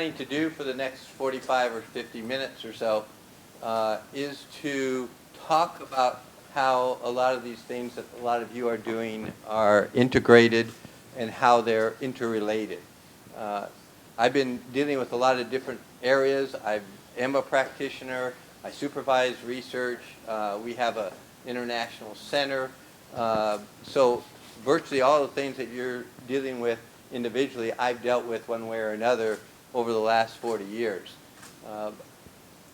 planning to do for the next 45 or 50 minutes or so is to talk about how a lot of these things that a lot of you are doing are integrated and how they're interrelated. I've been dealing with a lot of different areas. I am a practitioner. I supervise research. We have an international center. So virtually all the things that you're dealing with individually, I've dealt with one way or another over the last 40 years.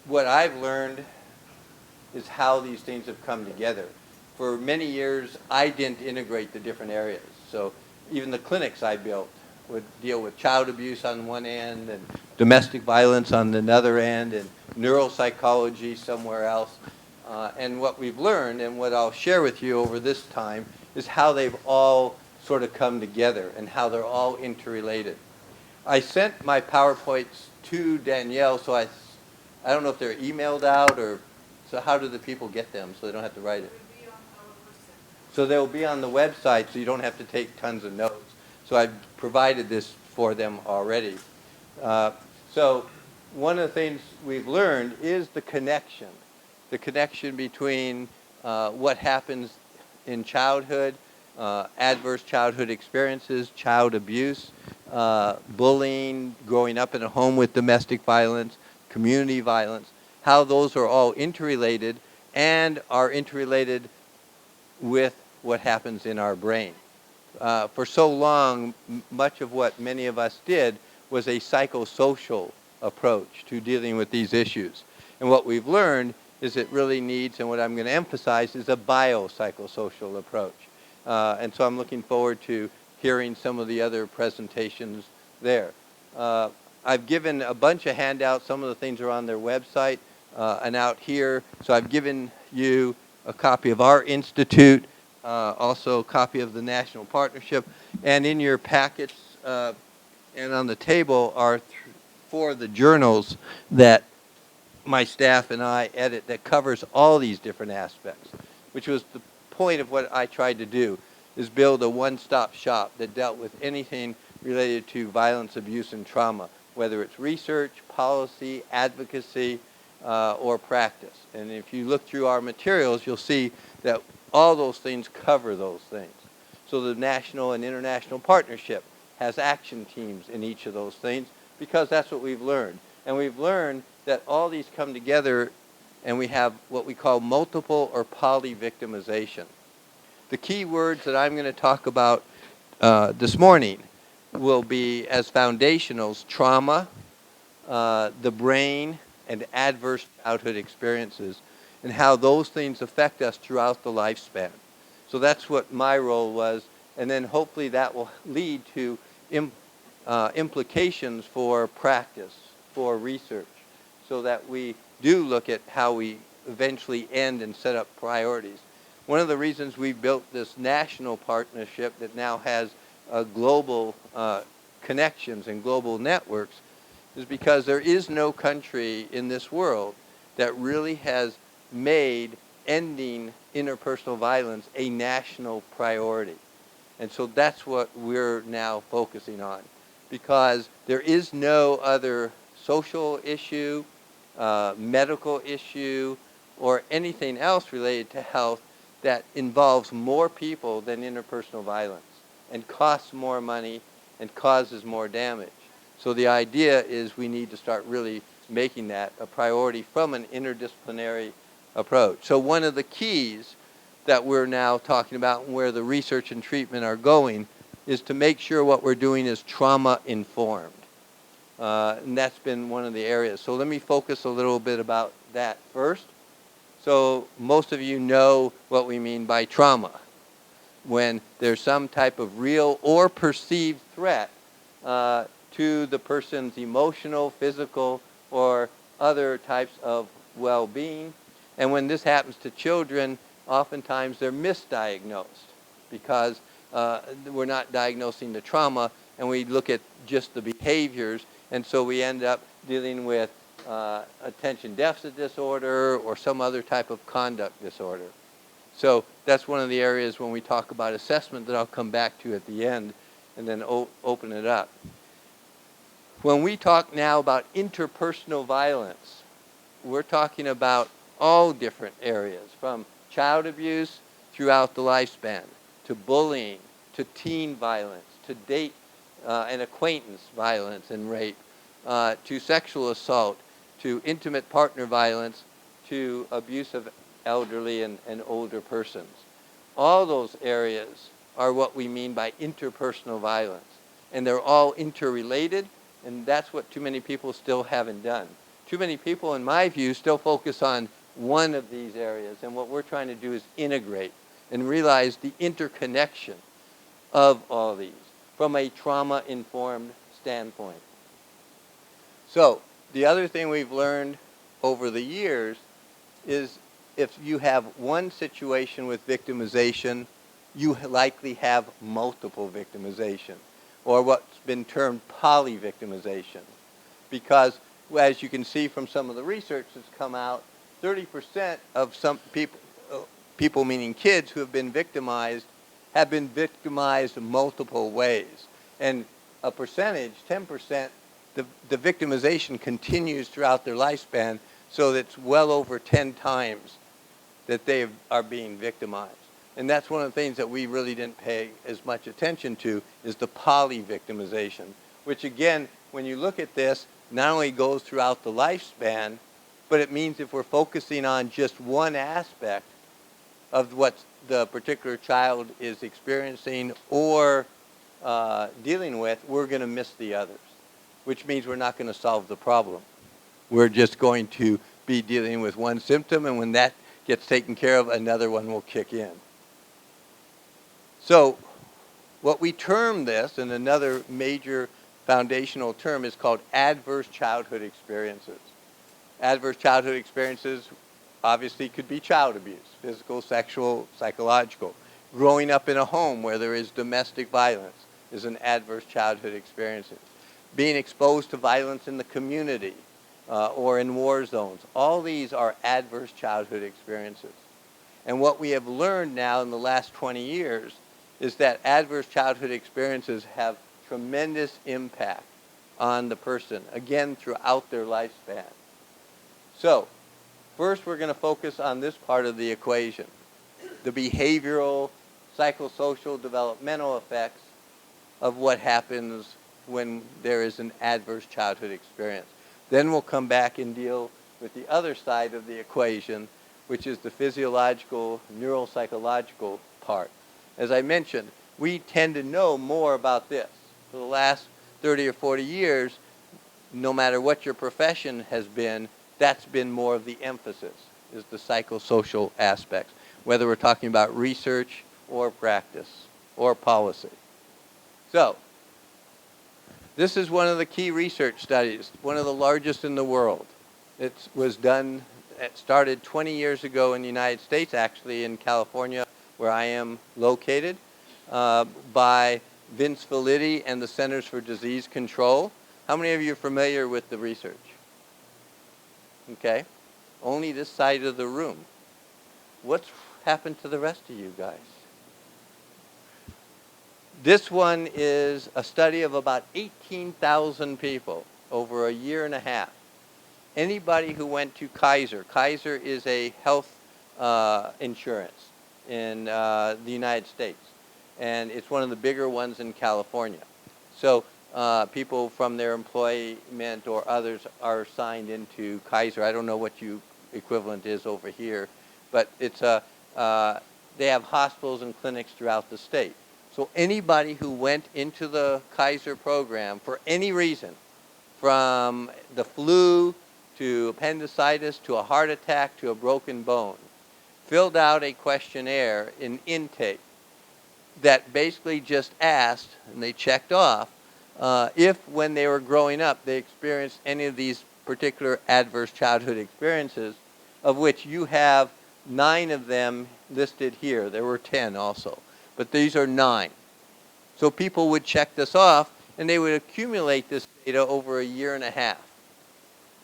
What I've learned is how these things have come together. For many years, I didn't integrate the different areas. So even the clinics I built would deal with child abuse on one end and domestic violence on another end and neuropsychology somewhere else. And what we've learned and what I'll share with you over this time is how they've all sort of come together and how they're all interrelated. I sent my PowerPoints to Danielle, so I don't know if they're emailed out or, so how do the people get them so they don't have to write it? So they'll be on the website so you don't have to take tons of notes. So I've provided this for them already. So one of the things we've learned is the connection between what happens in childhood, adverse childhood experiences, child abuse, bullying, growing up in a home with domestic violence, community violence, how those are all interrelated and are interrelated with what happens in our brain. For so long, much of what many of us did was a psychosocial approach to dealing with these issues. And what we've learned is it really needs, and what I'm going to emphasize, is a biopsychosocial approach. And so I'm looking forward to hearing some of the other presentations there. I've given a bunch of handouts. Some of the things are on their website and out here. So I've given you a copy of our institute, also a copy of the National Partnership. And in your packets and on the table are 4 of the journals that my staff and I edit that covers all these different aspects, which was the point of what I tried to do, is build a one-stop shop that dealt with anything related to violence, abuse, and trauma, whether it's research, policy, advocacy, or practice. And if you look through our materials, you'll see that all those things cover those things. So the national and international partnership has action teams in each of those things because that's what we've learned. And we've learned that all these come together and we have what we call multiple or poly-victimization. The key words that I'm going to talk about this morning will be as foundationals: trauma, the brain, and adverse childhood experiences, and how those things affect us throughout the lifespan. So that's what my role was, and then hopefully that will lead to implications for practice, for research, so that we do look at how we eventually end and set up priorities. One of the reasons we built this national partnership that now has global connections and global networks is because there is no country in this world that really has made ending interpersonal violence a national priority. And so that's what we're now focusing on, because there is no other social issue, medical issue, or anything else related to health that involves more people than interpersonal violence and costs more money and causes more damage. So the idea is we need to start really making that a priority from an interdisciplinary approach. So one of the keys that we're now talking about and where the research and treatment are going is to make sure what we're doing is trauma-informed. And that's been one of the areas. So let me focus a little bit about that first. So most of you know what we mean by trauma, when there's some type of real or perceived threat to the person's emotional, physical, or other types of well-being. And when this happens to children, oftentimes they're misdiagnosed because we're not diagnosing the trauma, and we look at just the behaviors, and so we end up dealing with attention deficit disorder or some other type of conduct disorder. So that's one of the areas when we talk about assessment that I'll come back to at the end and then open it up. When we talk now about interpersonal violence, we're talking about all different areas, from child abuse throughout the lifespan, to bullying, to teen violence, to date and acquaintance violence and rape, to sexual assault, to intimate partner violence, to abuse of elderly and older persons. All those areas are what we mean by interpersonal violence. And they're all interrelated, and that's what too many people still haven't done. Too many people, in my view, still focus on one of these areas, and what we're trying to do is integrate and realize the interconnection of all these from a trauma-informed standpoint. So, the other thing we've learned over the years is if you have one situation with victimization, you likely have multiple victimization, or what's been termed poly-victimization. Because, as you can see from some of the research that's come out, 30% of some people meaning kids who have been victimized multiple ways. And a percentage, 10%, the victimization continues throughout their lifespan, so that's well over 10 times that they are being victimized. And that's one of the things that we really didn't pay as much attention to, is the poly-victimization, which again, when you look at this, not only goes throughout the lifespan, but it means if we're focusing on just one aspect of what the particular child is experiencing or dealing with, we're going to miss the others, which means we're not going to solve the problem. We're just going to be dealing with one symptom, and when that gets taken care of, another one will kick in. So what we term this, and another major foundational term, is called adverse childhood experiences. Adverse childhood experiences obviously could be child abuse, physical, sexual, psychological. Growing up in a home where there is domestic violence is an adverse childhood experience. Being exposed to violence in the community or in war zones. All these are adverse childhood experiences. And what we have learned now in the last 20 years is that adverse childhood experiences have tremendous impact on the person, again, throughout their lifespan. So, first we're going to focus on this part of the equation, the behavioral, psychosocial, developmental effects of what happens when there is an adverse childhood experience. Then we'll come back and deal with the other side of the equation, which is the physiological, neuropsychological part. As I mentioned, we tend to know more about this. For the last 30 or 40 years, no matter what your profession has been, that's been more of the emphasis, is the psychosocial aspects, whether we're talking about research or practice or policy. So, this is one of the key research studies, one of the largest in the world. It started 20 years ago in the United States, actually in California, where I am located, by Vince Felitti and the Centers for Disease Control. How many of you are familiar with the research? Okay, only this side of the room. What's happened to the rest of you guys? This one is a study of about 18,000 people over a year and a half. Anybody who went to Kaiser is a health insurance in the United States, and it's one of the bigger ones in California. So people from their employment or others are signed into Kaiser. I don't know what your equivalent is over here, but it's they have hospitals and clinics throughout the state. So anybody who went into the Kaiser program for any reason, from the flu to appendicitis to a heart attack to a broken bone, filled out a questionnaire in intake that basically just asked, and they checked off, if when they were growing up they experienced any of these particular adverse childhood experiences, of which you have 9 of them listed here. There were 10 also, but these are 9. So people would check this off, and they would accumulate this data over a year and a half.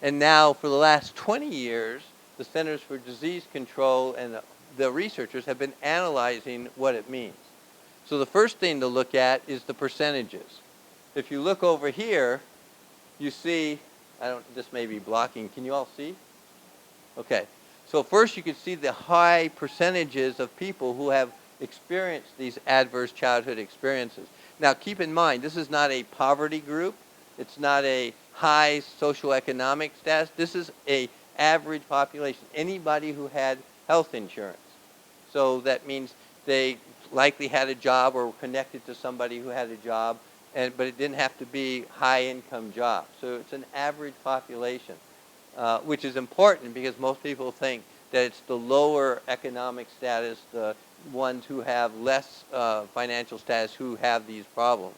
And now, for the last 20 years, the Centers for Disease Control and the researchers have been analyzing what it means. So the first thing to look at is the percentages. If you look over here, you see, this may be blocking. Can you all see? Okay. So first you can see the high percentages of people who have experienced these adverse childhood experiences. Now keep in mind, this is not a poverty group. It's not a high socioeconomic status. This is a average population. Anybody who had health insurance. So that means they likely had a job or were connected to somebody who had a job, but it didn't have to be high-income job. So it's an average population, which is important because most people think that it's the lower economic status, the ones who have less financial status who have these problems.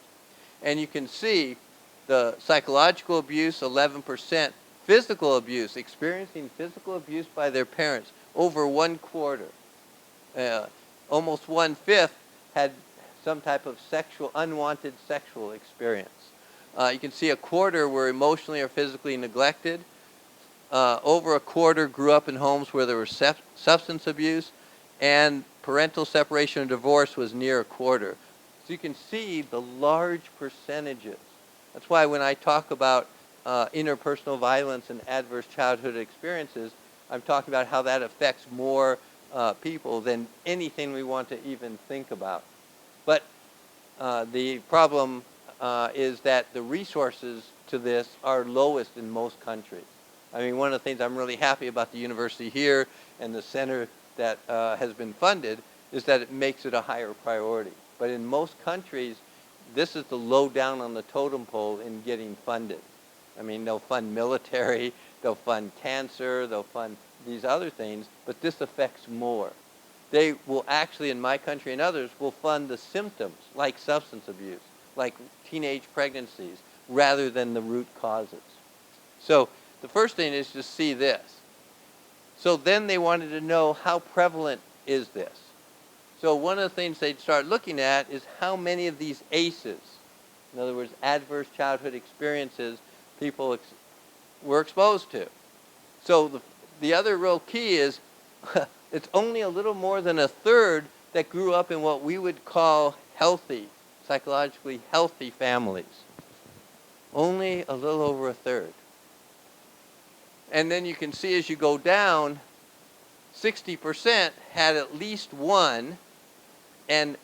And you can see the psychological abuse, 11%, physical abuse, experiencing physical abuse by their parents, over 1/4. Almost 1/5 had some type of unwanted sexual experience. You can see 1/4 were emotionally or physically neglected. Over 1/4 grew up in homes where there was substance abuse, and parental separation or divorce was near 1/4. So you can see the large percentages. That's why when I talk about interpersonal violence and adverse childhood experiences, I'm talking about how that affects more people than anything we want to even think about. But the problem is that the resources to this are lowest in most countries. I mean, one of the things I'm really happy about the university here and the center that has been funded is that it makes it a higher priority. But in most countries, this is the low down on the totem pole in getting funded. I mean, they'll fund military, they'll fund cancer, they'll fund these other things, but this affects more. They will actually, in my country and others, will fund the symptoms, like substance abuse, like teenage pregnancies, rather than the root causes. So the first thing is to see this. So then they wanted to know, how prevalent is this? So one of the things they'd start looking at is how many of these ACEs, in other words, adverse childhood experiences, people were exposed to. So the other real key is it's only a little more than 1/3 that grew up in what we would call healthy, psychologically healthy families. Only a little over 1/3. And then you can see as you go down, 60% had at least one, and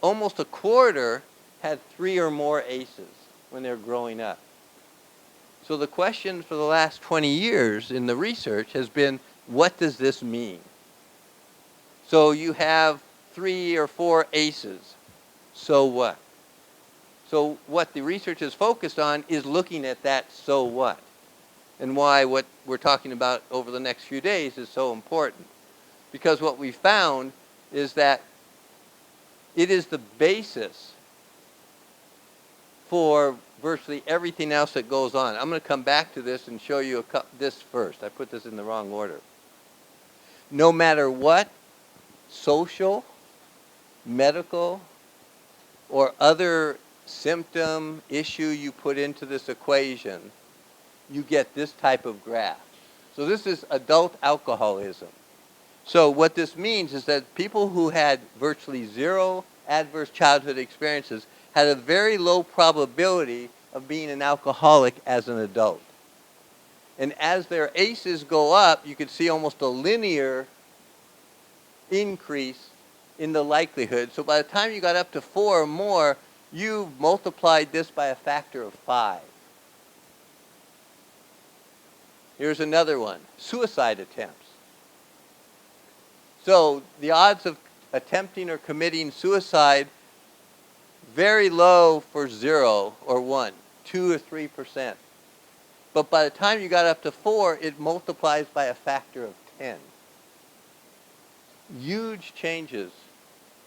almost 1/4 had 3 or more ACEs when they were growing up. So the question for the last 20 years in the research has been, what does this mean? So you have 3 or 4 ACEs. So what? So what the research is focused on is looking at that so what, and why what we're talking about over the next few days is so important. Because what we found is that it is the basis for virtually everything else that goes on. I'm going to come back to this and show you this first. I put this in the wrong order. No matter what social, medical, or other symptom issue you put into this equation, you get this type of graph. So this is adult alcoholism. So what this means is that people who had virtually 0 adverse childhood experiences had a very low probability of being an alcoholic as an adult. And as their ACEs go up, you can see almost a linear increase in the likelihood. So by the time you got up to 4 or more, you multiplied this by a factor of 5. Here's another one, suicide attempts. So the odds of attempting or committing suicide, very low for 0 or 1, 2 or 3%. But by the time you got up to 4, it multiplies by a factor of 10. Huge changes.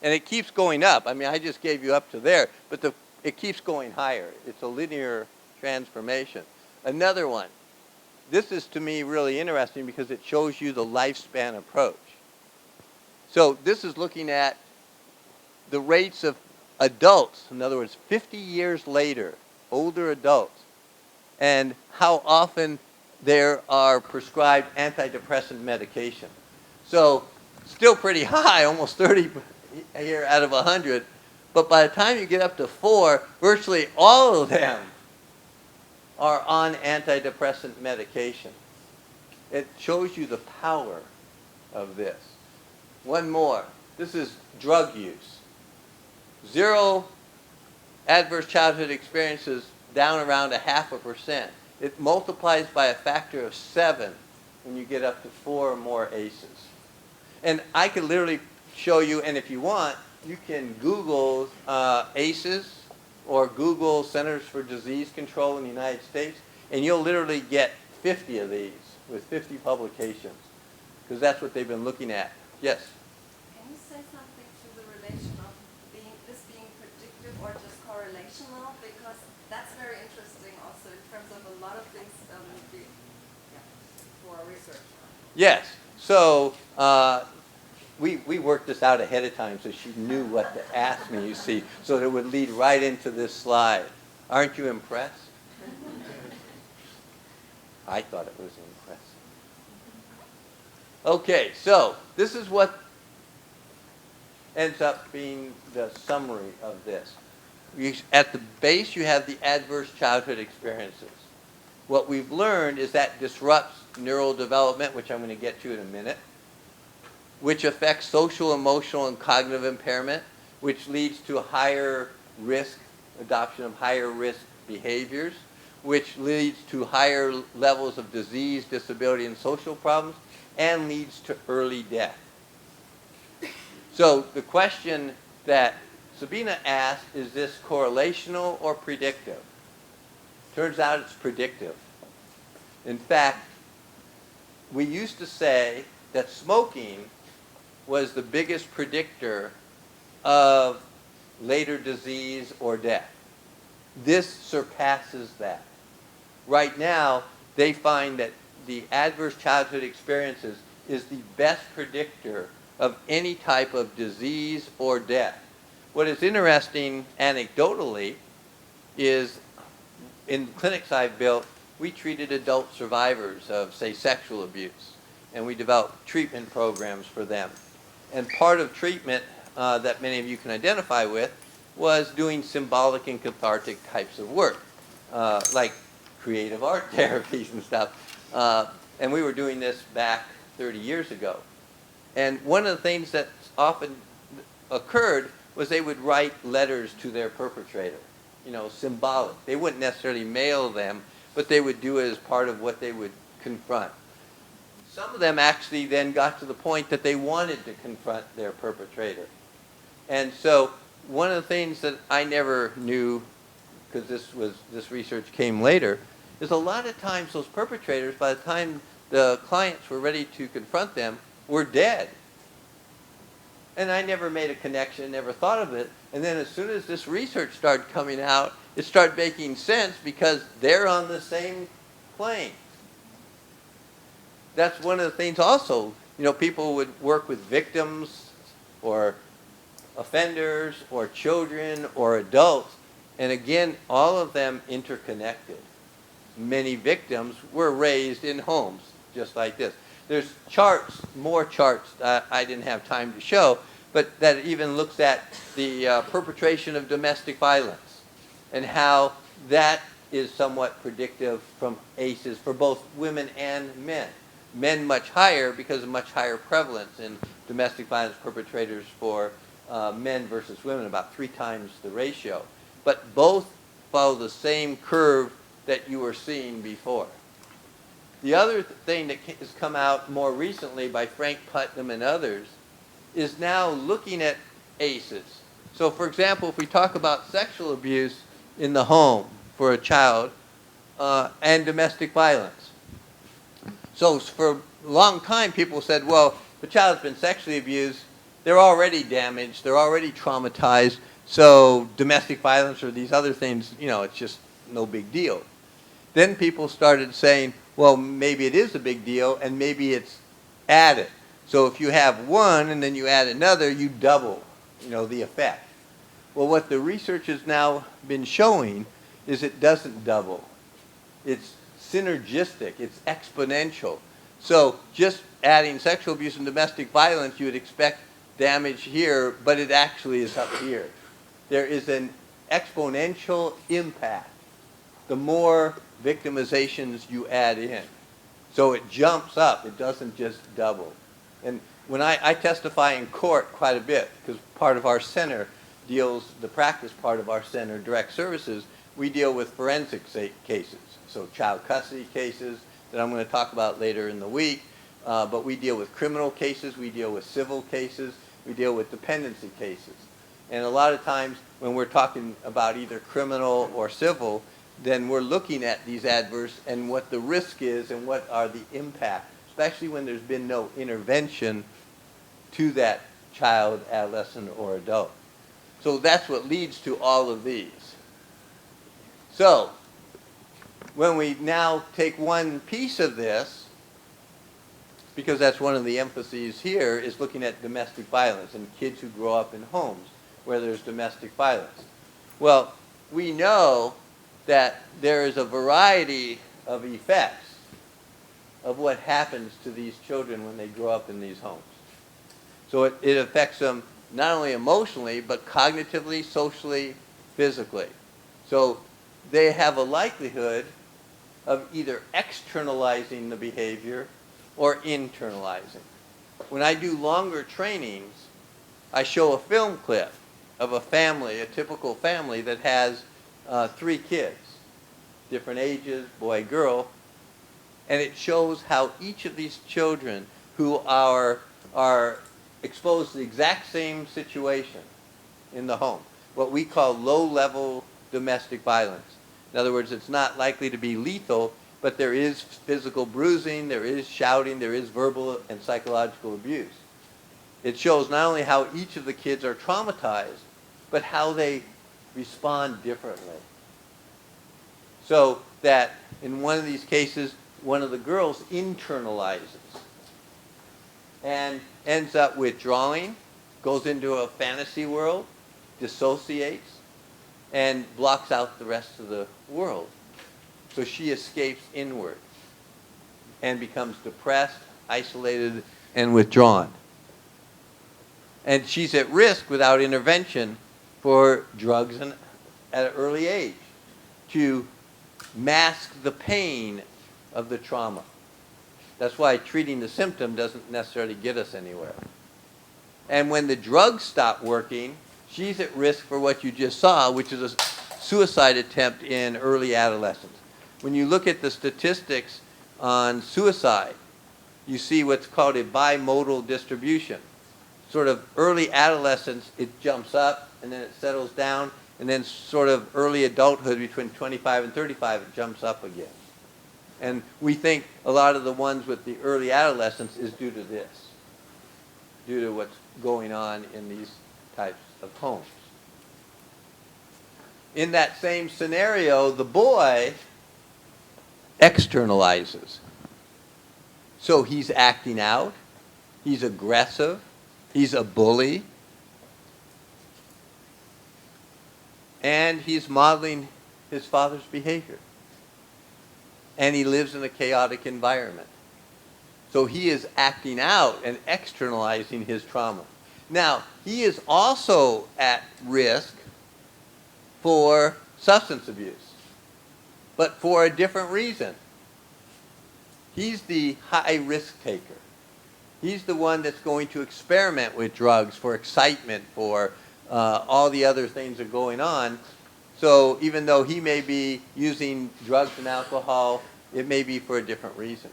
And it keeps going up. I mean, I just gave you up to there, but it keeps going higher. It's a linear transformation. Another one. This is, to me, really interesting because it shows you the lifespan approach. So this is looking at the rates of adults, in other words, 50 years later, older adults, and how often there are prescribed antidepressant medication. So still pretty high, almost 30 here out of 100, but by the time you get up to 4, virtually all of them are on antidepressant medication. It shows you the power of this. One more. This is drug use. 0 adverse childhood experiences down around 0.5%. It multiplies by a factor of 7 when you get up to 4 or more ACEs. And I could literally show you, and if you want, you can Google ACEs or Google Centers for Disease Control in the United States, and you'll literally get 50 of these with 50 publications, because that's what they've been looking at. Yes? Can you say something to the relation of this being predictive or just correlational? Because that's very interesting also in terms of a lot of things for research. Yes. So we worked this out ahead of time so she knew what to ask me, you see, so that it would lead right into this slide. Aren't you impressed? I thought it was impressive. Okay, so this is what ends up being the summary of this. At the base, you have the adverse childhood experiences. What we've learned is that disrupts neural development, which I'm going to get to in a minute, which affects social, emotional, and cognitive impairment, which leads to a higher risk, adoption of higher risk behaviors, which leads to higher levels of disease, disability, and social problems, and leads to early death. So the question that Sabina asked, is this correlational or predictive? Turns out it's predictive. In fact, we used to say that smoking was the biggest predictor of later disease or death. This surpasses that. Right now, they find that the adverse childhood experiences is the best predictor of any type of disease or death. What is interesting anecdotally is in clinics I've built, we treated adult survivors of, say, sexual abuse, and we developed treatment programs for them. And part of treatment that many of you can identify with was doing symbolic and cathartic types of work, like creative art therapies and stuff. And we were doing this back 30 years ago. And one of the things that often occurred was they would write letters to their perpetrator, symbolic. They wouldn't necessarily mail them, but they would do it as part of what they would confront. Some of them actually then got to the point that they wanted to confront their perpetrator. And so one of the things that I never knew, because this research came later, is a lot of times those perpetrators, by the time the clients were ready to confront them, were dead. And I never made a connection, never thought of it. And then as soon as this research started coming out, it started making sense because they're on the same plane. That's one of the things also, people would work with victims or offenders or children or adults. And again, all of them interconnected. Many victims were raised in homes just like this. There's charts, more charts I didn't have time to show, but that even looks at the perpetration of domestic violence and how that is somewhat predictive from ACEs for both women and men. Men much higher because of much higher prevalence in domestic violence perpetrators for men versus women, about 3 times the ratio. But both follow the same curve that you were seeing before. The other thing that has come out more recently by Frank Putnam and others is now looking at ACEs. So for example, if we talk about sexual abuse in the home for a child and domestic violence. So for a long time people said, well, if a child's been sexually abused, they're already damaged, they're already traumatized, so domestic violence or these other things, it's just no big deal. Then people started saying, well, maybe it is a big deal, and maybe it's added. So if you have one and then you add another, you double, the effect. Well, what the research has now been showing is it doesn't double. It's synergistic. It's exponential. So just adding sexual abuse and domestic violence, you would expect damage here, but it actually is up here. There is an exponential impact. the more victimizations you add in. So it jumps up, it doesn't just double. And when I testify in court quite a bit, because part of our center deals, the practice part of our center, direct services, we deal with forensic cases. So child custody cases that I'm going to talk about later in the week, but we deal with criminal cases, we deal with civil cases, we deal with dependency cases. And a lot of times when we're talking about either criminal or civil, then we're looking at these adverse and what the risk is and what are the impact, especially when there's been no intervention to that child, adolescent, or adult. So that's what leads to all of these. So when we now take one piece of this, because that's one of the emphases here, is looking at domestic violence and kids who grow up in homes where there's domestic violence. Well, we know that there is a variety of effects of what happens to these children when they grow up in these homes. So it affects them not only emotionally, but cognitively, socially, physically. So they have a likelihood of either externalizing the behavior or internalizing. When I do longer trainings, I show a film clip of a family, a typical family that has 3 kids, different ages, boy, girl, and it shows how each of these children who are exposed to the exact same situation in the home, what we call low-level domestic violence. In other words, it's not likely to be lethal, but there is physical bruising, there is shouting, there is verbal and psychological abuse. It shows not only how each of the kids are traumatized, but how they respond differently. So that in one of these cases, one of the girls internalizes and ends up withdrawing, goes into a fantasy world, dissociates, and blocks out the rest of the world. So she escapes inward and becomes depressed, isolated, and withdrawn. And she's at risk without intervention for drugs at an early age to mask the pain of the trauma. That's why treating the symptom doesn't necessarily get us anywhere. And when the drugs stop working, she's at risk for what you just saw, which is a suicide attempt in early adolescence. When you look at the statistics on suicide, you see what's called a bimodal distribution. Sort of early adolescence, it jumps up, and then it settles down, and then sort of early adulthood between 25 and 35, it jumps up again. And we think a lot of the ones with the early adolescence is due to this, due to what's going on in these types of homes. In that same scenario, the boy externalizes. So he's acting out, he's aggressive, he's a bully, and he's modeling his father's behavior. And he lives in a chaotic environment. So he is acting out and externalizing his trauma. Now, he is also at risk for substance abuse, but for a different reason. He's the high risk taker. He's the one that's going to experiment with drugs for excitement, for all the other things that are going on. So even though he may be using drugs and alcohol, it may be for a different reason.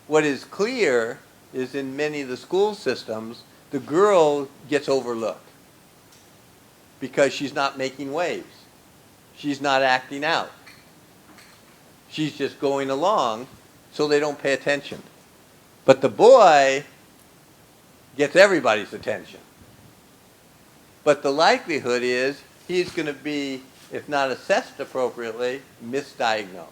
What is clear is in many of the school systems, the girl gets overlooked because she's not making waves. She's not acting out. She's just going along, so they don't pay attention. But the boy gets everybody's attention. But the likelihood is he's going to be, if not assessed appropriately, misdiagnosed.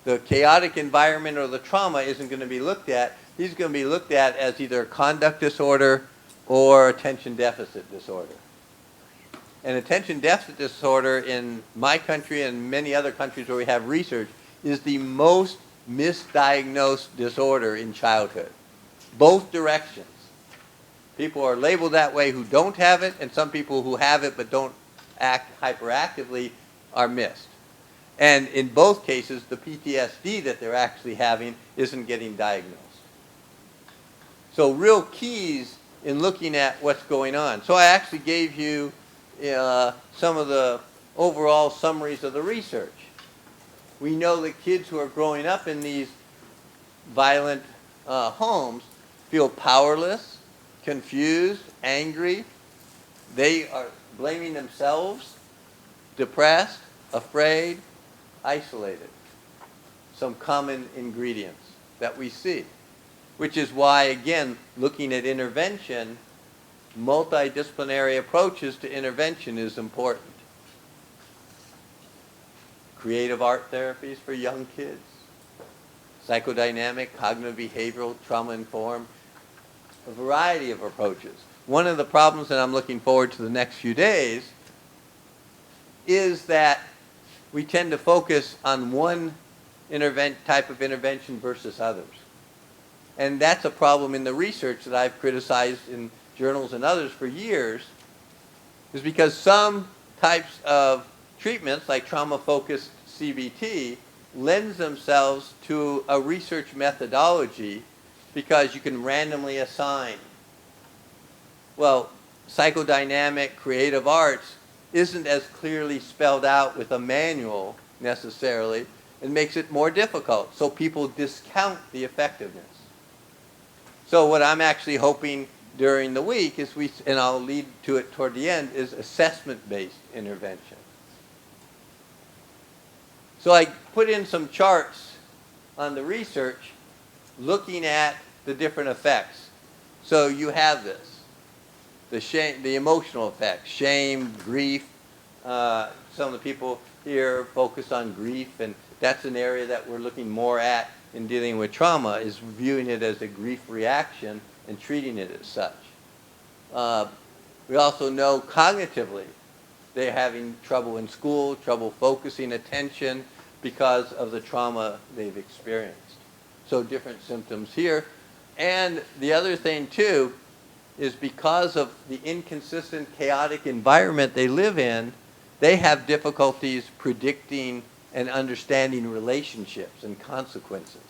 The chaotic environment or the trauma isn't going to be looked at. He's going to be looked at as either a conduct disorder or attention deficit disorder. And attention deficit disorder in my country and many other countries where we have research is the most misdiagnosed disorder in childhood. Both directions. People are labeled that way who don't have it, and some people who have it but don't act hyperactively are missed. And in both cases, the PTSD that they're actually having isn't getting diagnosed. So real keys in looking at what's going on. So I actually gave you some of the overall summaries of the research. We know that kids who are growing up in these violent homes feel powerless, confused, angry. They are blaming themselves, depressed, afraid, isolated. Some common ingredients that we see, which is why, again, looking at intervention, multidisciplinary approaches to intervention is important. Creative art therapies for young kids, psychodynamic, cognitive behavioral, trauma-informed, a variety of approaches. One of the problems that I'm looking forward to the next few days is that we tend to focus on one type of intervention versus others. And that's a problem in the research that I've criticized in journals and others for years, is because some types of treatments, like trauma-focused CBT, lends themselves to a research methodology because you can randomly assign. Well, psychodynamic creative arts isn't as clearly spelled out with a manual necessarily. It makes it more difficult, so people discount the effectiveness. So what I'm actually hoping during the week is and I'll lead to it toward the end, is assessment-based intervention. So I put in some charts on the research looking at the different effects. So you have this, the emotional effects, shame, grief. Some of the people here focus on grief, and that's an area that we're looking more at in dealing with trauma, is viewing it as a grief reaction and treating it as such. We also know cognitively they're having trouble in school, trouble focusing attention because of the trauma they've experienced. So different symptoms here. And the other thing too is because of the inconsistent, chaotic environment they live in, they have difficulties predicting and understanding relationships and consequences.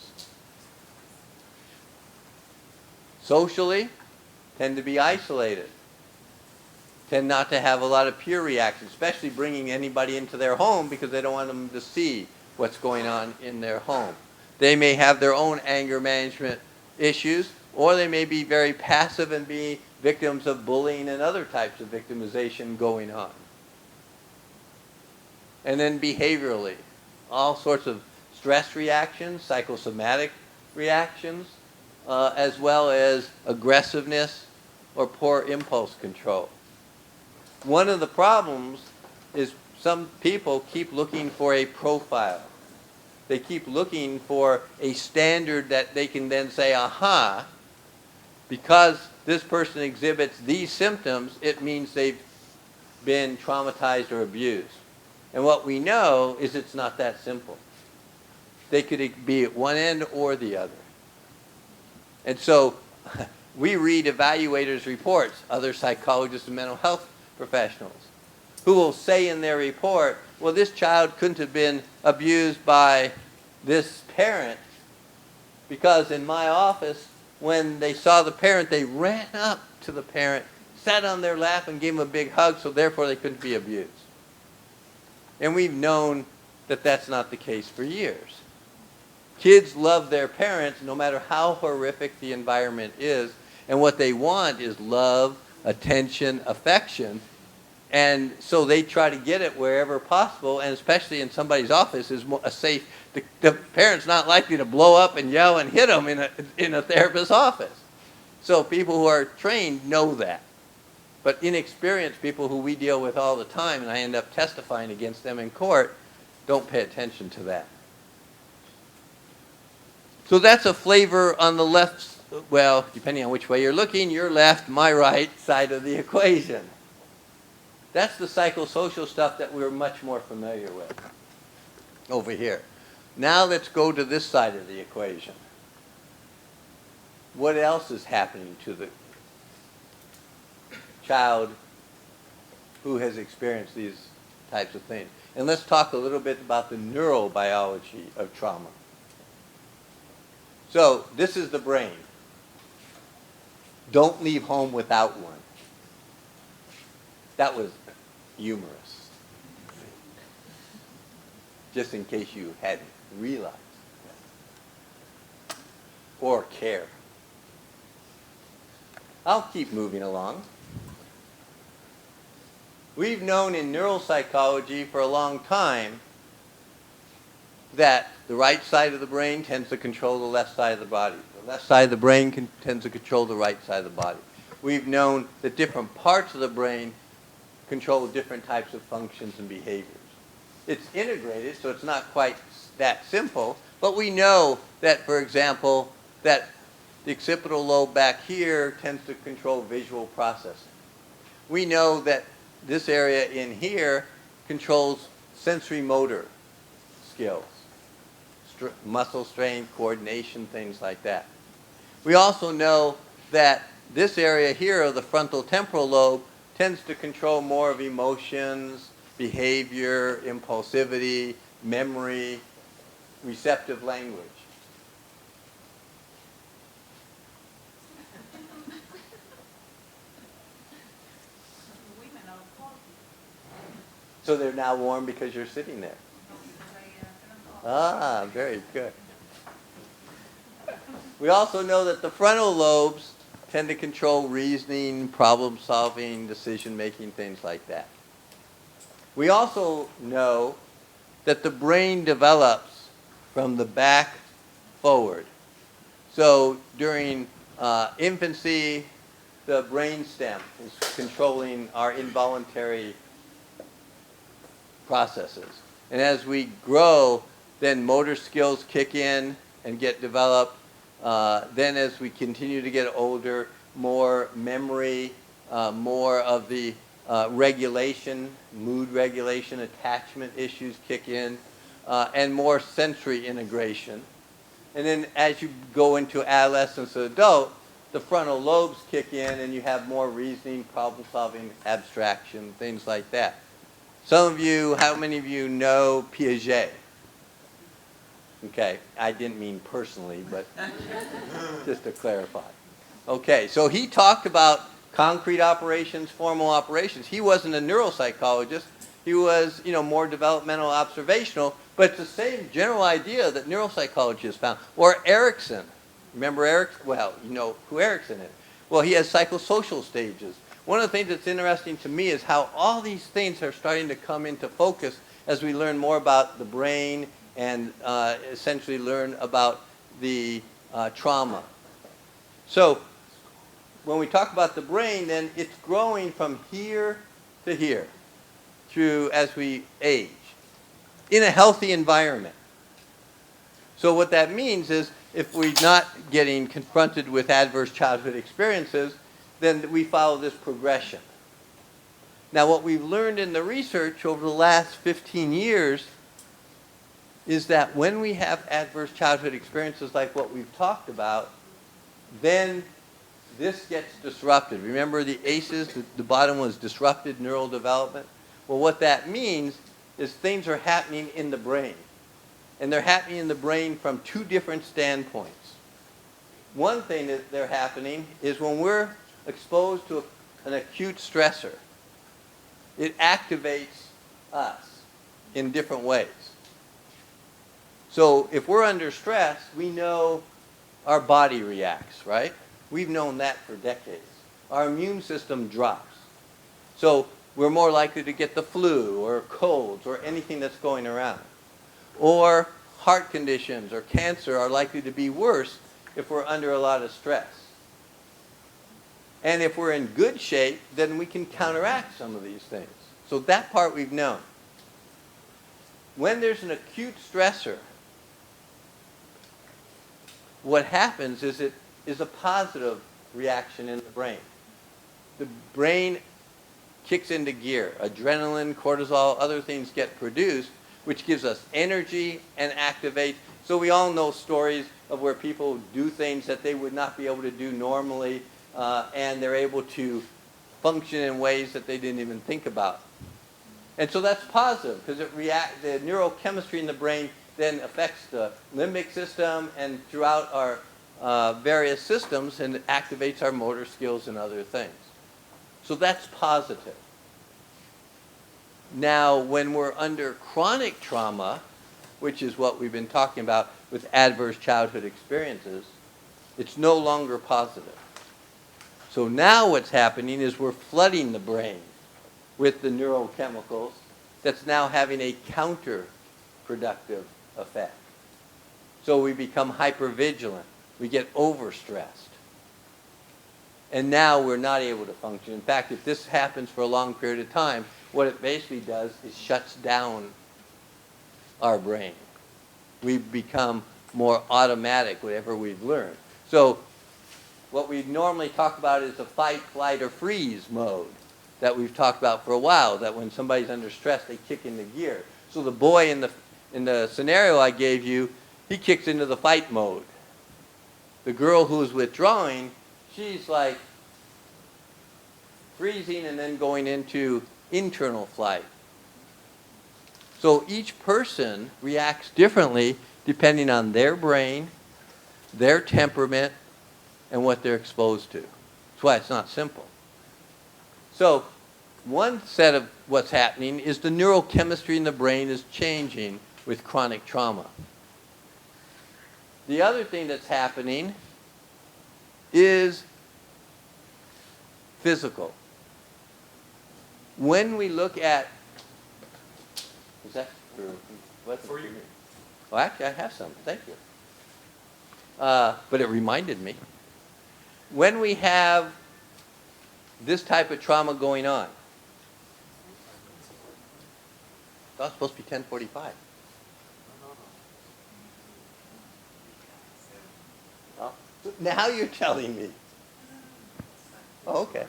Socially, tend to be isolated, tend not to have a lot of peer reactions, especially bringing anybody into their home because they don't want them to see what's going on in their home. They may have their own anger management issues, or they may be very passive and be victims of bullying and other types of victimization going on. And then behaviorally, all sorts of stress reactions, psychosomatic reactions, as well as aggressiveness or poor impulse control. One of the problems is some people keep looking for a profile. They keep looking for a standard that they can then say, aha, because this person exhibits these symptoms, it means they've been traumatized or abused. And what we know is it's not that simple. They could be at one end or the other. And so we read evaluators' reports, other psychologists and mental health professionals, who will say in their report, well, this child couldn't have been abused by this parent because in my office, when they saw the parent, they ran up to the parent, sat on their lap, and gave them a big hug, so therefore they couldn't be abused. And we've known that that's not the case for years. Kids love their parents no matter how horrific the environment is, and what they want is love, attention, affection, and so they try to get it wherever possible, and especially in somebody's office is a safe. The parent's not likely to blow up and yell and hit them in a therapist's office. So people who are trained know that. But inexperienced people who we deal with all the time, and I end up testifying against them in court, don't pay attention to that. So that's a flavor on the left, well, depending on which way you're looking, your left, my right side of the equation. That's the psychosocial stuff that we're much more familiar with over here. Now let's go to this side of the equation. What else is happening to the child who has experienced these types of things. And let's talk a little bit about the neurobiology of trauma. So this is the brain. Don't leave home without one. That was humorous, just in case you hadn't realized or care. I'll keep moving along. We've known in neuropsychology for a long time that the right side of the brain tends to control the left side of the body. The left side of the brain tends to control the right side of the body. We've known that different parts of the brain control different types of functions and behaviors. It's integrated, so it's not quite that simple, but we know that, for example, that the occipital lobe back here tends to control visual processing. We know that this area in here controls sensory motor skills, muscle strength, coordination, things like that. We also know that this area here of the frontal temporal lobe tends to control more of emotions, behavior, impulsivity, memory, receptive language. So they're now warm because you're sitting there. Ah, very good. We also know that the frontal lobes tend to control reasoning, problem solving, decision making, things like that. We also know that the brain develops from the back forward. So during infancy, the brain stem is controlling our involuntary processes. And as we grow, then motor skills kick in and get developed. Then as we continue to get older, more memory, more of the regulation, mood regulation, attachment issues kick in, and more sensory integration. And then as you go into adolescence and adult, the frontal lobes kick in and you have more reasoning, problem solving, abstraction, things like that. Some of you, how many of you know Piaget? Okay, I didn't mean personally, but just to clarify. Okay, so he talked about concrete operations, formal operations. He wasn't a neuropsychologist. He was, more developmental observational, but it's the same general idea that neuropsychologists found. Or Erickson. Remember Erickson? Well, you know who Erickson is. Well, he has psychosocial stages. One of the things that's interesting to me is how all these things are starting to come into focus as we learn more about the brain and essentially learn about the trauma. So when we talk about the brain, then it's growing from here to here through as we age in a healthy environment. So what that means is if we're not getting confronted with adverse childhood experiences, then we follow this progression. Now what we've learned in the research over the last 15 years is that when we have adverse childhood experiences like what we've talked about, then this gets disrupted. Remember the ACEs, the bottom was disrupted neural development? Well, what that means is things are happening in the brain. And they're happening in the brain from two different standpoints. One thing that they're happening is when we're exposed to an acute stressor, it activates us in different ways. So if we're under stress, we know our body reacts, right? We've known that for decades. Our immune system drops. So we're more likely to get the flu or colds or anything that's going around. Or heart conditions or cancer are likely to be worse if we're under a lot of stress. And if we're in good shape, then we can counteract some of these things. So that part we've known. When there's an acute stressor, what happens is it is a positive reaction in the brain. The brain kicks into gear. Adrenaline, cortisol, other things get produced, which gives us energy and activate. So we all know stories of where people do things that they would not be able to do normally, and they're able to function in ways that they didn't even think about. And so that's positive because the neurochemistry in the brain then affects the limbic system and throughout our various systems and it activates our motor skills and other things. So that's positive. Now, when we're under chronic trauma, which is what we've been talking about with adverse childhood experiences, it's no longer positive. So now what's happening is we're flooding the brain with the neurochemicals that's now having a counterproductive effect. So we become hypervigilant. We get overstressed. And now we're not able to function. In fact, if this happens for a long period of time, what it basically does is shuts down our brain. We become more automatic, whatever we've learned. So what we normally talk about is the fight, flight, or freeze mode that we've talked about for a while, that when somebody's under stress, they kick into gear. So the boy in the scenario I gave you, he kicks into the fight mode. The girl who's withdrawing, she's like freezing and then going into internal flight. So each person reacts differently depending on their brain, their temperament, and what they're exposed to. That's why it's not simple. So one set of what's happening is the neurochemistry in the brain is changing with chronic trauma. The other thing that's happening is physical. When we look at, is that for you? Well, actually, I have some. Thank you. But it reminded me. When we have this type of trauma going on, that's supposed to be 10:45. Oh, now you're telling me. Oh, okay.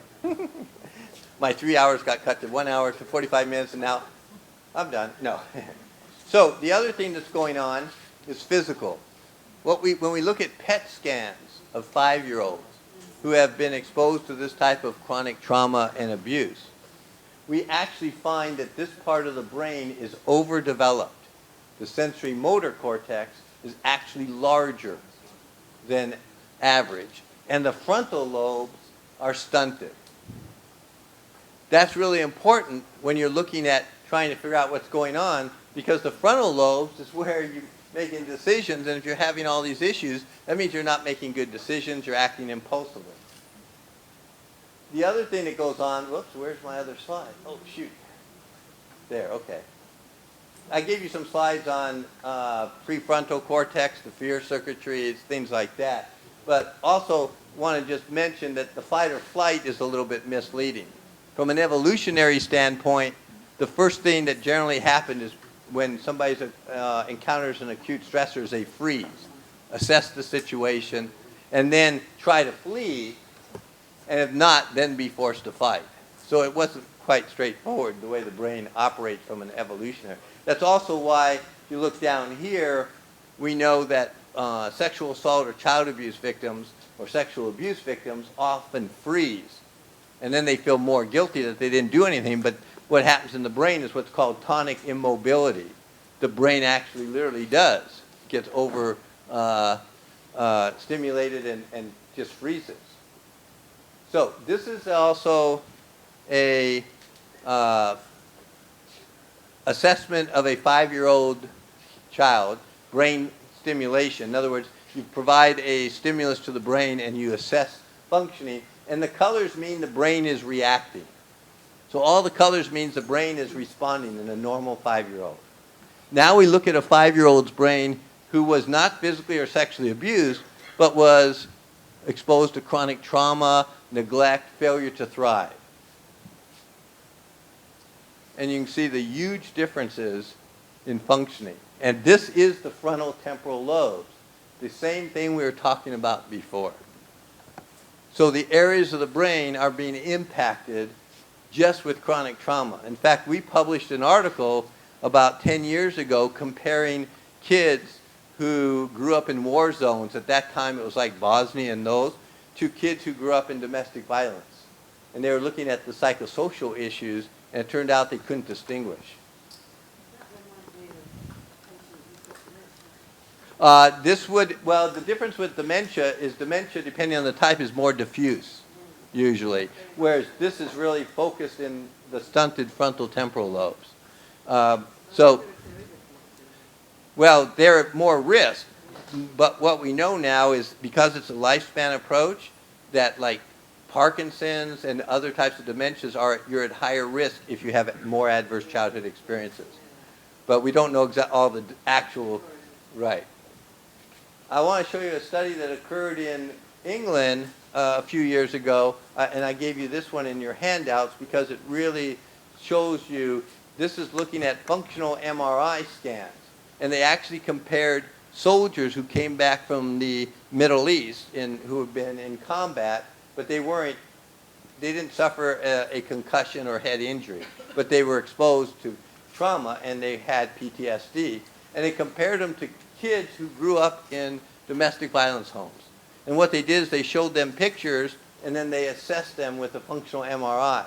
My 3 hours got cut to 1 hour to 45 minutes, and now I'm done. No. So the other thing that's going on is physical. When we look at PET scans of 5-year-olds who have been exposed to this type of chronic trauma and abuse, we actually find that this part of the brain is overdeveloped. The sensory motor cortex is actually larger than average, and the frontal lobes are stunted. That's really important when you're looking at trying to figure out what's going on, because the frontal lobes is where you're making decisions, and if you're having all these issues, that means you're not making good decisions, you're acting impulsively. The other thing that goes on, whoops, where's my other slide? Oh, shoot. There, okay. I gave you some slides on prefrontal cortex, the fear circuitries, things like that. But also want to just mention that the fight or flight is a little bit misleading. From an evolutionary standpoint, the first thing that generally happens is when somebody encounters an acute stressor is they freeze, assess the situation, and then try to flee, and if not, then be forced to fight. So it wasn't quite straightforward the way the brain operates from an evolutionary. That's also why, if you look down here, we know that sexual assault or child abuse victims or sexual abuse victims often freeze. And then they feel more guilty that they didn't do anything, but what happens in the brain is what's called tonic immobility. The brain actually literally gets over stimulated and just freezes. So this is also a assessment of a 5-year-old child, brain stimulation. In other words, you provide a stimulus to the brain and you assess functioning, and the colors mean the brain is reacting. So all the colors means the brain is responding in a normal 5-year-old. Now we look at a 5-year-old's brain who was not physically or sexually abused, but was exposed to chronic trauma, neglect, failure to thrive. And you can see the huge differences in functioning. And this is the frontal temporal lobes, the same thing we were talking about before. So the areas of the brain are being impacted just with chronic trauma. In fact, we published an article about 10 years ago comparing kids who grew up in war zones, at that time it was like Bosnia and those, to kids who grew up in domestic violence. And they were looking at the psychosocial issues And it turned out they couldn't distinguish. The difference with dementia is dementia, depending on the type, is more diffuse, usually. Whereas this is really focused in the stunted frontal temporal lobes. They're at more risk. But what we know now is because it's a lifespan approach, that like Parkinson's and other types of dementias you're at higher risk if you have more adverse childhood experiences. But we don't know all the actual, right. I want to show you a study that occurred in England a few years ago, and I gave you this one in your handouts because it really shows you, this is looking at functional MRI scans. And they actually compared soldiers who came back from the Middle East who had been in combat, but they didn't suffer a concussion or head injury, but they were exposed to trauma and they had PTSD. And they compared them to kids who grew up in domestic violence homes. And what they did is they showed them pictures and then they assessed them with a functional MRI.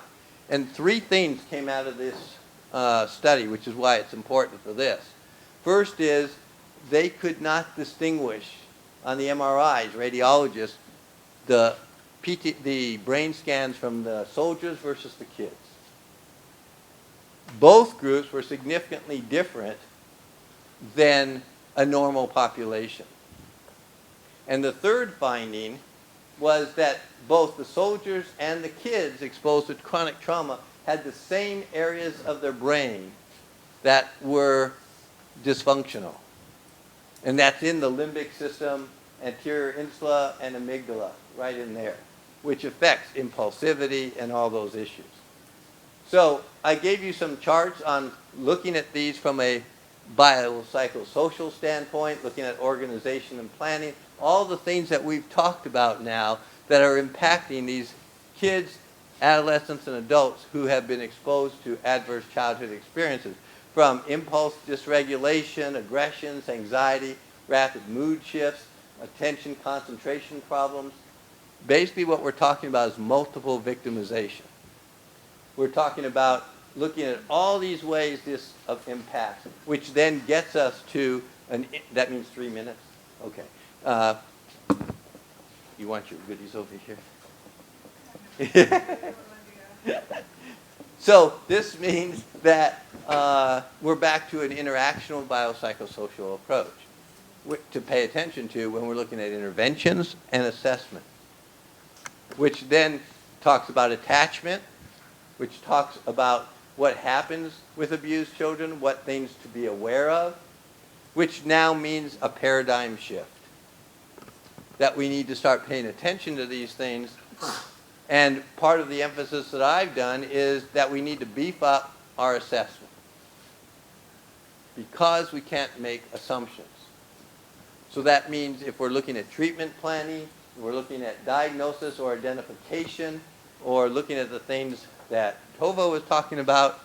And 3 things came out of this study, which is why it's important for this. First is they could not distinguish on the MRIs, radiologists, the brain scans from the soldiers versus the kids. Both groups were significantly different than a normal population. And the third finding was that both the soldiers and the kids exposed to chronic trauma had the same areas of their brain that were dysfunctional. And that's in the limbic system, anterior insula, and amygdala, right in there, which affects impulsivity and all those issues. So I gave you some charts on looking at these from a biopsychosocial standpoint, looking at organization and planning, all the things that we've talked about now that are impacting these kids, adolescents, and adults who have been exposed to adverse childhood experiences, from impulse dysregulation, aggressions, anxiety, rapid mood shifts, attention concentration problems. Basically what we're talking about is multiple victimization. We're talking about looking at all these ways this impacts, which then gets us to, that means 3 minutes? Okay. You want your goodies over here? So this means that we're back to an interactional biopsychosocial approach to pay attention to when we're looking at interventions and assessment, which then talks about attachment, which talks about what happens with abused children, what things to be aware of, which now means a paradigm shift. That we need to start paying attention to these things. And part of the emphasis that I've done is that we need to beef up our assessment because we can't make assumptions. So that means if we're looking at treatment planning, we're looking at diagnosis or identification, or looking at the things that Tova was talking about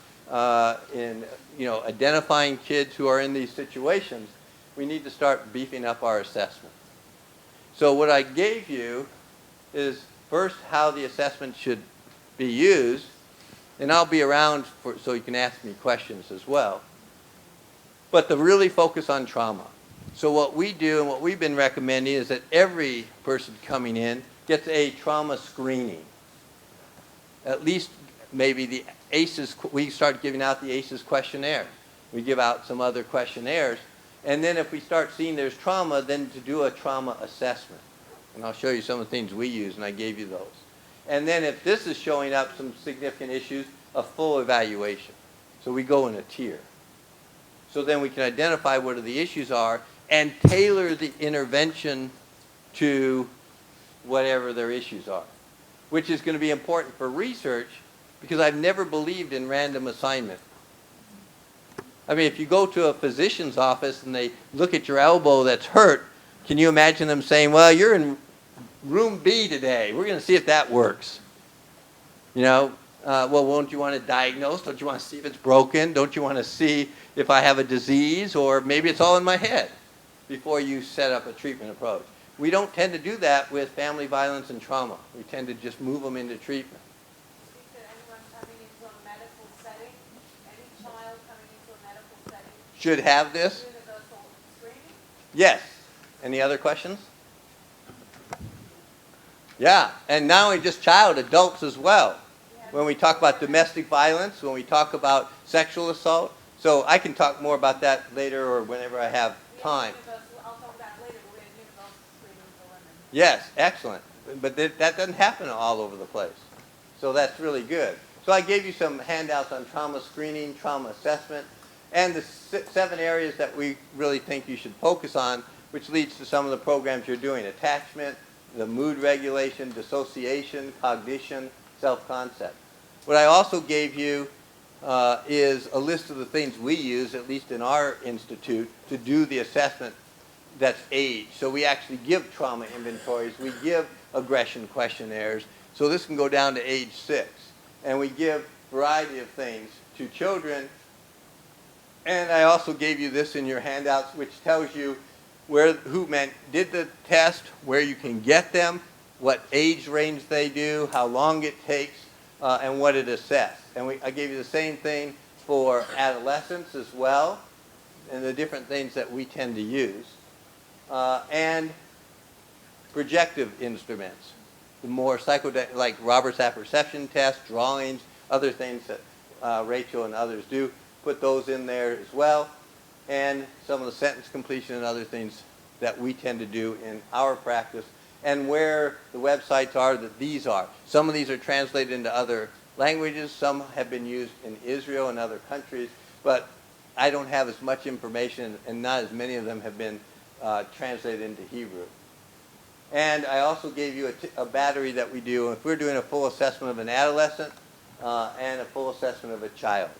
in identifying kids who are in these situations, we need to start beefing up our assessment. So what I gave you is first how the assessment should be used, and I'll be around so you can ask me questions as well. But to really focus on trauma. So what we do and what we've been recommending is that every person coming in gets a trauma screening. At least maybe the ACEs, we start giving out the ACEs questionnaire. We give out some other questionnaires. And then if we start seeing there's trauma, then to do a trauma assessment. And I'll show you some of the things we use, and I gave you those. And then if this is showing up some significant issues, a full evaluation. So we go in a tier. So then we can identify what the issues are and tailor the intervention to whatever their issues are, which is going to be important for research because I've never believed in random assignment. I mean, if you go to a physician's office and they look at your elbow that's hurt, can you imagine them saying, well, you're in room B today. We're going to see if that works. Well, won't you want to diagnose? Don't you want to see if it's broken? Don't you want to see if I have a disease? Or maybe it's all in my head before you set up a treatment approach. We don't tend to do that with family violence and trauma. We tend to just move them into treatment. Is there anyone coming into a medical setting should have this. Yes. Any other questions? Yeah, and not only just child, adults as well. When we talk about domestic violence, when we talk about sexual assault. So I can talk more about that later or whenever I have time. I'll talk about it later, but we have universal screening for women. Yes, excellent. But that doesn't happen all over the place. So that's really good. So I gave you some handouts on trauma screening, trauma assessment, and the 7 areas that we really think you should focus on, which leads to some of the programs you're doing. Attachment, the mood regulation, dissociation, cognition, self-concept. What I also gave you is a list of the things we use, at least in our institute, to do the assessment that's age. So we actually give trauma inventories. We give aggression questionnaires. So this can go down to age 6. And we give a variety of things to children. And I also gave you this in your handouts, which tells you who did the test, where you can get them, what age range they do, how long it takes, and what it assessed. And I gave you the same thing for adolescents as well, and the different things that we tend to use. And projective instruments, the more like Robert's apperception test, drawings, other things that Rachel and others do, put those in there as well. And some of the sentence completion and other things that we tend to do in our practice, and where the websites are that these are. Some of these are translated into other languages. Some have been used in Israel and other countries, but I don't have as much information, and not as many of them have been translated into Hebrew. And I also gave you a battery that we do if we're doing a full assessment of an adolescent and a full assessment of a child.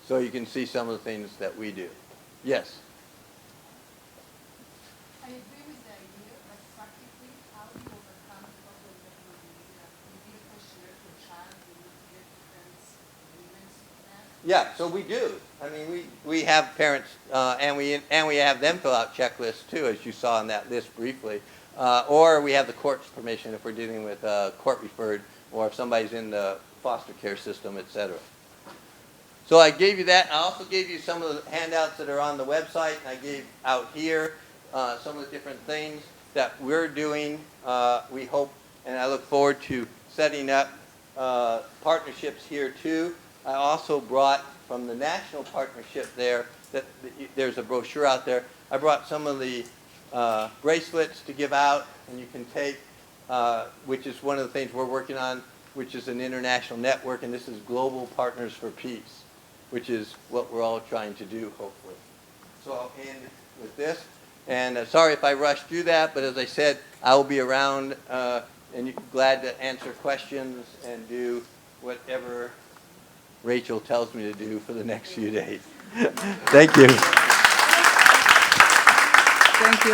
So you can see some of the things that we do. Yes? I agree with the idea, but practically, how do you overcome the problem that you did a questionnaire to a child and not get the parents' agreements on that? Yeah, so we do. I mean, we have parents, and we have them fill out checklists too, as you saw in that list briefly. Or we have the court's permission if we're dealing with court-referred, or if somebody's in the foster care system, et cetera. So I gave you that. I also gave you some of the handouts that are on the website, and I gave out here some of the different things that we're doing. We hope, and I look forward to setting up partnerships here too. I also brought from the national partnership there, there's a brochure out there. I brought some of the bracelets to give out, and you can take, which is one of the things we're working on, which is an international network, and this is Global Partners for Peace, which is what we're all trying to do, hopefully. So I'll end with this. And sorry if I rushed through that, but as I said, I will be around and glad to answer questions and do whatever Rachel tells me to do for the next few days. Thank you. Thank you.